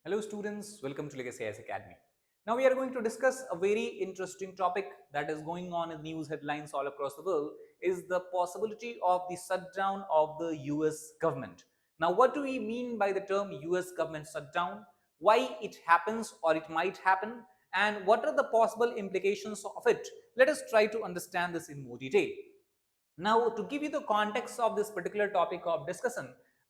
Hello students, welcome to Legacy IAS Academy. Now we are going to discuss a very interesting topic that is going on in news headlines all across the world is the possibility of the shutdown of the US government. Now what do we mean by the term US government shutdown? Why it happens or it might happen, and what are the possible implications of it? Let us try to understand this in more detail. Now, to give you the context of this particular topic of discussion,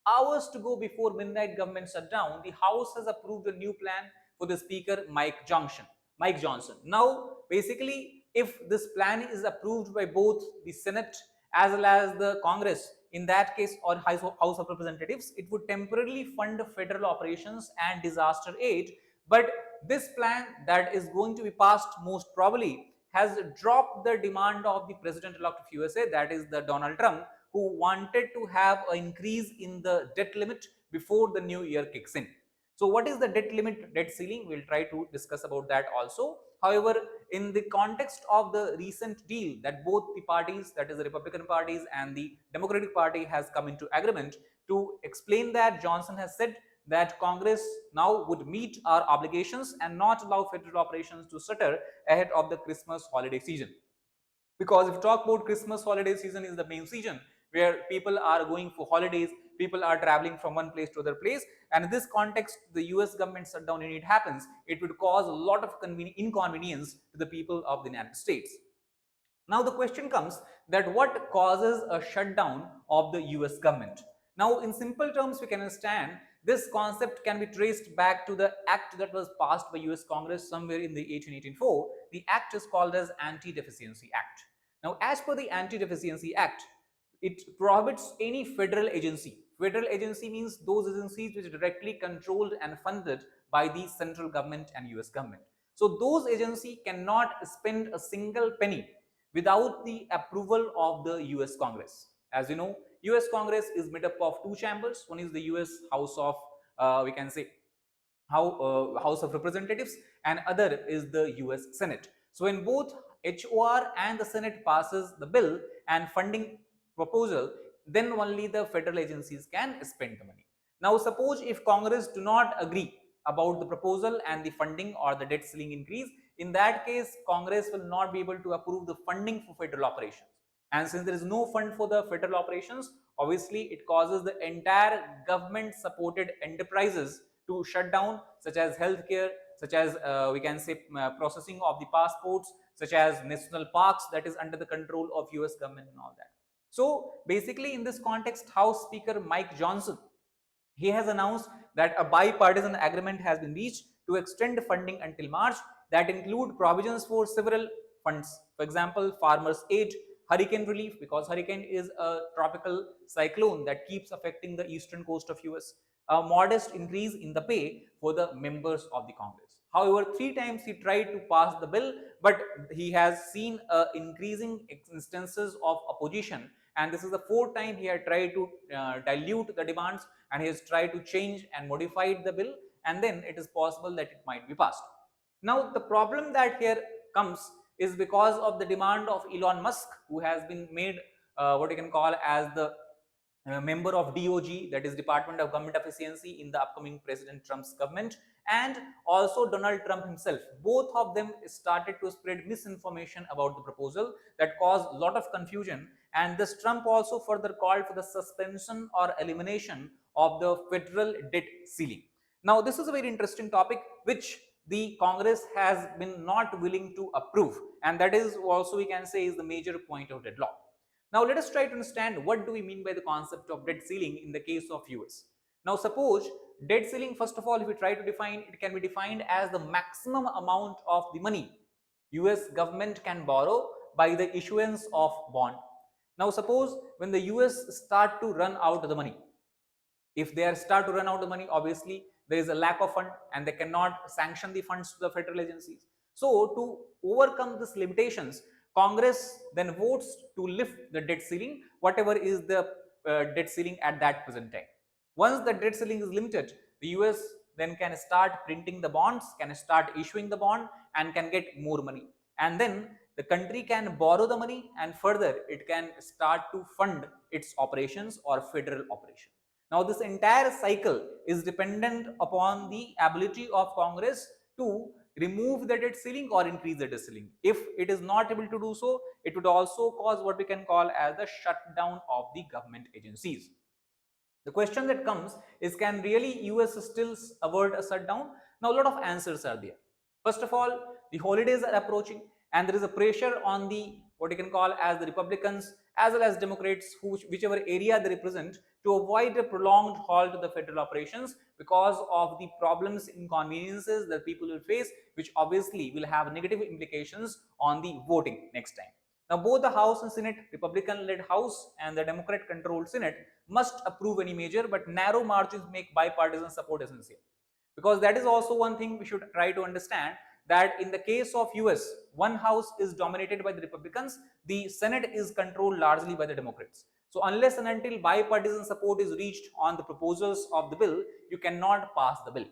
hours to go before midnight government shutdown, the House has approved a new plan for the Speaker Mike Johnson. Now, basically, if this plan is approved by both the Senate as well as the Congress, in that case, or House of Representatives, it would temporarily fund federal operations and disaster aid. But this plan that is going to be passed most probably has dropped the demand of the president-elect of USA, that is the Donald Trump, who wanted to have an increase in the debt limit before the new year kicks in. So what is the debt limit, debt ceiling? We'll try to discuss about that also. However, in the context of the recent deal that both the parties, that is the Republican parties and the Democratic Party, has come into agreement, to explain that, Johnson has said that Congress now would meet our obligations and not allow federal operations to stutter ahead of the Christmas holiday season. Because if you talk about Christmas holiday season is the main season where people are going for holidays, people are traveling from one place to other place, and in this context, the US government shutdown, when it happens, it would cause a lot of inconvenience to the people of the United States. Now the question comes that what causes a shutdown of the US government? Now in simple terms we can understand this concept can be traced back to the act that was passed by US Congress somewhere in the 1884. The act is called as Anti-Deficiency Act. Now as per the Anti-Deficiency Act, it prohibits any federal agency. Federal agency means those agencies which are directly controlled and funded by the central government and US government. So those agencies cannot spend a single penny without the approval of the US Congress. As you know, US Congress is made up of two chambers. One is the US House of, we can say, House of Representatives, and other is the US Senate. So when both HOR and the Senate passes the bill and funding proposal, then only the federal agencies can spend the money. Now suppose if Congress do not agree about the proposal and the funding or the debt ceiling increase, in that case Congress will not be able to approve the funding for federal operations. And since there is no fund for the federal operations, obviously it causes the entire government supported enterprises to shut down, such as healthcare, such as we can say processing of the passports, such as national parks that is under the control of US government and all that. So basically in this context, House Speaker Mike Johnson, he has announced that a bipartisan agreement has been reached to extend funding until March that include provisions for several funds. For example, farmers aid, hurricane relief, because hurricane is a tropical cyclone that keeps affecting the eastern coast of US, a modest increase in the pay for the members of the Congress. However, 3 times he tried to pass the bill, but he has seen increasing instances of opposition, and this is the 4th time he had tried to dilute the demands, and he has tried to change and modify the bill, and then it is possible that it might be passed. Now the problem that here comes is because of the demand of Elon Musk, who has been made what you can call as the member of DOG, that is Department of Government Efficiency, in the upcoming President Trump's government, and also Donald Trump himself. Both of them started to spread misinformation about the proposal that caused a lot of confusion, and this Trump also further called for the suspension or elimination of the federal debt ceiling. Now this is a very interesting topic which the Congress has been not willing to approve, and that is also, we can say, is the major point of deadlock. Now let us try to understand what do we mean by the concept of debt ceiling in the case of US. Now suppose debt ceiling, first of all, if we try to define, it can be defined as the maximum amount of the money US government can borrow by the issuance of bond. Now suppose when the US start to run out of the money, if they start to run out of money, obviously there is a lack of fund and they cannot sanction the funds to the federal agencies. So to overcome these limitations, Congress then votes to lift the debt ceiling, whatever is the debt ceiling at that present time. Once the debt ceiling is limited, the US then can start printing the bonds, can start issuing the bond, and can get more money, and then the country can borrow the money, and further it can start to fund its operations or federal operation. Now, this entire cycle is dependent upon the ability of Congress to remove the debt ceiling or increase the debt ceiling. If it is not able to do so, it would also cause what we can call as the shutdown of the government agencies. The question that comes is, can really US still avert a shutdown? Now, a lot of answers are there. First of all, the holidays are approaching and there is a pressure on the what you can call as the Republicans as well as Democrats, whichever area they represent, to avoid a prolonged halt to the federal operations because of the problems, inconveniences that people will face, which obviously will have negative implications on the voting next time. Now, both the House and Senate, Republican-led House and the Democrat-controlled Senate, must approve any measure, but narrow margins make bipartisan support essential. Because that is also one thing we should try to understand, that in the case of US, one house is dominated by the Republicans, the Senate is controlled largely by the Democrats. So unless and until bipartisan support is reached on the proposals of the bill, you cannot pass the bill.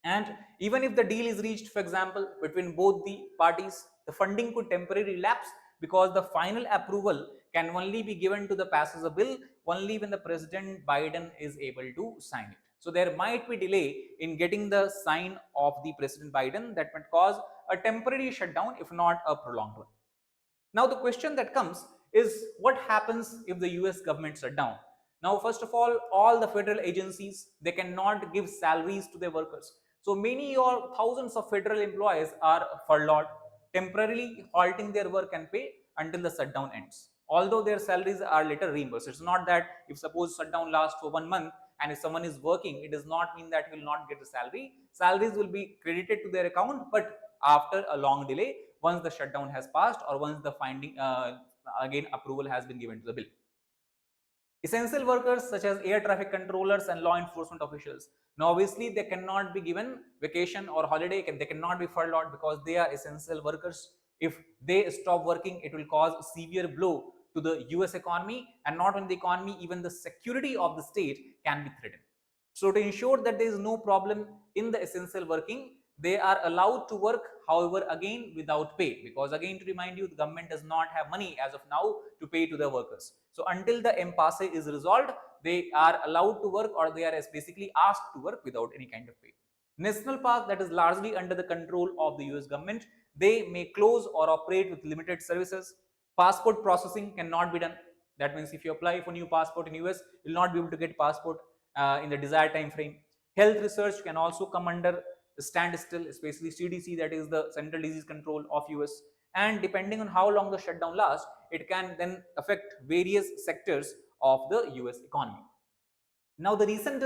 And even if the deal is reached, for example, between both the parties, the funding could temporarily lapse because the final approval can only be given to the passage of bill only when the President Biden is able to sign it. So there might be delay in getting the sign of the President Biden that might cause a temporary shutdown, if not a prolonged one. Now the question that comes is, what happens if the US government shut down? Now, first of all the federal agencies, they cannot give salaries to their workers. So many or thousands of federal employees are furloughed, temporarily halting their work and pay until the shutdown ends. Although their salaries are later reimbursed. It's not that if suppose shutdown lasts for 1 month and if someone is working, it does not mean that he will not get the salary. Salaries will be credited to their account, but after a long delay, once the shutdown has passed or once the finding again approval has been given to the bill. Essential workers such as air traffic controllers and law enforcement officials, now obviously they cannot be given vacation or holiday, they cannot be furloughed because they are essential workers. If they stop working, it will cause a severe blow to the US economy, and not only the economy, even the security of the state can be threatened. So to ensure that there is no problem in the essential working, they are allowed to work, however, again without pay, because again to remind you, the government does not have money as of now to pay to the workers. So until the impasse is resolved, they are allowed to work, or they are basically asked to work without any kind of pay. National park that is largely under the control of the US government, they may close or operate with limited services. Passport processing cannot be done. That means if you apply for new passport in US, you will not be able to get passport in the desired time frame. Health research can also come under standstill, especially CDC, that is the Central Disease Control of US. And depending on how long the shutdown lasts, it can then affect various sectors of the US economy. Now, the recent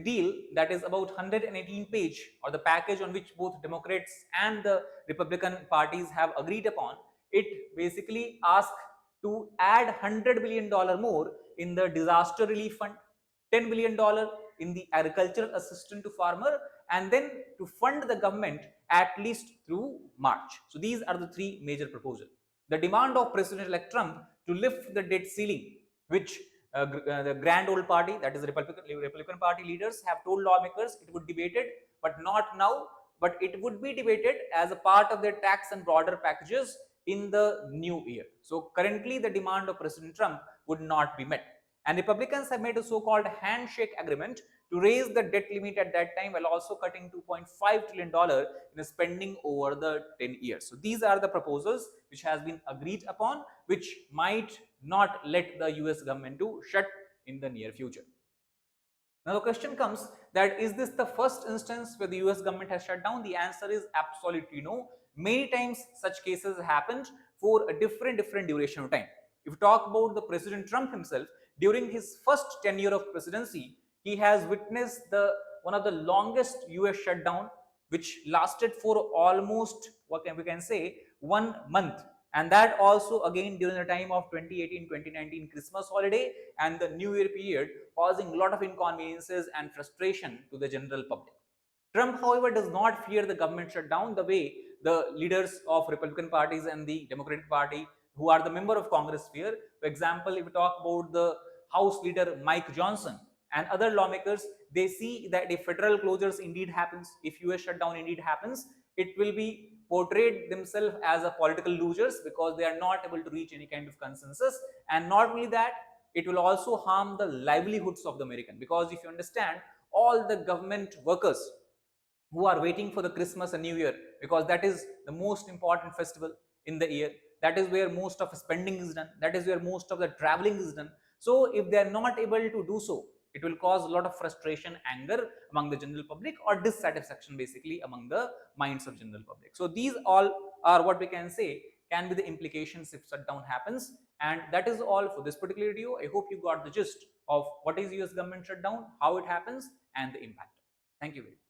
deal that is about 118 page, or the package on which both Democrats and the Republican parties have agreed upon, it basically asks to add $100 billion more in the disaster relief fund, $10 billion in the agricultural assistance to farmer, and then to fund the government at least through March. So these are the three major proposals. The demand of President-elect Trump to lift the debt ceiling, which the grand old party, that is the Republican Party leaders, have told lawmakers it would debate it, but not now, but it would be debated as a part of their tax and broader packages in the new year. So currently the demand of President Trump would not be met. And Republicans have made a so-called handshake agreement to raise the debt limit at that time, while also cutting $2.5 trillion in spending over the 10 years. So these are the proposals which has been agreed upon, which might not let the US government to shut in the near future. Now the question comes that, is this the first instance where the US government has shut down? The answer is absolutely no. Many times such cases happened for a different duration of time. If you talk about the President Trump himself, during his first tenure of presidency, he has witnessed one of the longest US shutdown, which lasted for almost, what we can say, 1 month. And that also again during the time of 2018-2019 Christmas holiday and the New Year period, causing a lot of inconveniences and frustration to the general public. Trump, however, does not fear the government shutdown the way the leaders of Republican parties and the Democratic Party, who are the member of Congress, fear. For example, if we talk about the House leader Mike Johnson and other lawmakers, they see that if federal closures indeed happens, if US shutdown indeed happens, it will be portrayed themselves as a political losers because they are not able to reach any kind of consensus. And not only that, it will also harm the livelihoods of the American. Because if you understand, all the government workers who are waiting for the Christmas and New Year, because that is the most important festival in the year, that is where most of the spending is done, that is where most of the traveling is done. So if they are not able to do so, it will cause a lot of frustration, anger among the general public, or dissatisfaction basically among the minds of general public. So these all are what we can say can be the implications if shutdown happens. And that is all for this particular video. I hope you got the gist of what is US government shutdown, how it happens, and the impact. Thank you very much.